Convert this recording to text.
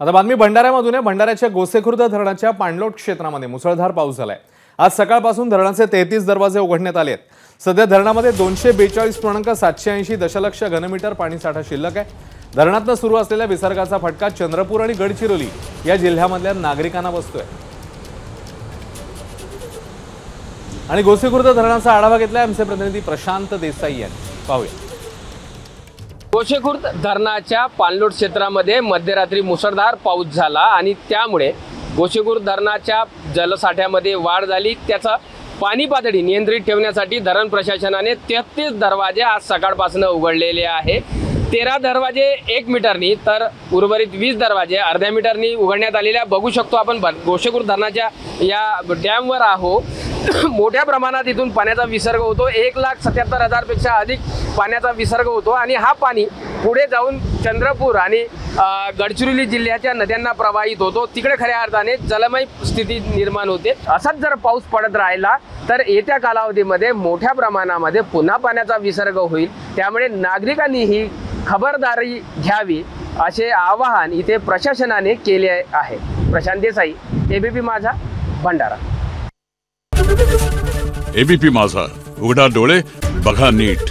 आता बातमी भंडाऱ्यामधून आहे। भंडाऱ्याच्या गोसेखुर्द धरणाच्या पाणलोट क्षेत्रामध्ये मुसळधार पाऊस झालाय। आज सकाळपासून धरणाचे 33 दरवाजे उघडण्यात आले आहेत। सध्या धरणामध्ये 242.780 दशलक्ष घनमीटर पाणीसाठा शिल्लक आहे। धरणातून सुरू असलेल्या विसर्गाचा फटका चंद्रपूर आणि गडचिरोली या जिल्ह्यामधल्या नागरिकांना बसतोय। आणि गोसेखुर्द धरणाचा आढावा घेतलाय आमचे प्रतिनिधी प्रशांत देसाई यांनी। पाहूया। गोसेखुर्द धरणाच्या पाणलोट क्षेत्रामध्ये मध्यरात्री मुसळधार पाऊस झाला आणि त्यामुळे गोसेखुर्द धरणाच्या जलसाठ्यामध्ये वाढ झाली। त्याचा पाणी पातळी नियंत्रित ठेवण्यासाठी धरण प्रशासनाने 33 दरवाजे आज सकाळपासून उघडलेले आहे। 13 दरवाजे 1 मीटरनी तर उर्वरित 20 दरवाजे अर्ध्या मीटरनी उघडण्यात आलेल्या बघू शकतो आपण। गोसेखुर्द धरणाच्या या डॅमवर आहो। मोठ्या प्रमाणात इथून पाण्याचा विसर्ग होतो। 1,77,000 पेक्षा अधिक पाण्याचा विसर्ग होतो आणि हा पाणी पुढे जाऊन चंद्रपूर आणि गडचिरोली जिल्ह्याच्या नद्यांना प्रवाहित होतो। तिकडे खऱ्या अर्थाने जलमय स्थिती निर्माण होते। असाच जर पाऊस पडत राहिला तर येत्या कालावधीमध्ये मोठ्या प्रमाणामध्ये पुन्हा पाण्याचा विसर्ग होईल। त्यामुळे नागरिकांनी ही खबरदारी घ्यावी असे आवाहन इथे प्रशासनाने केले आहे। प्रशांत देसाई, एबीपी माझा, भंडारा। एबीपी माझा, उघडा डोळे बघा नीट।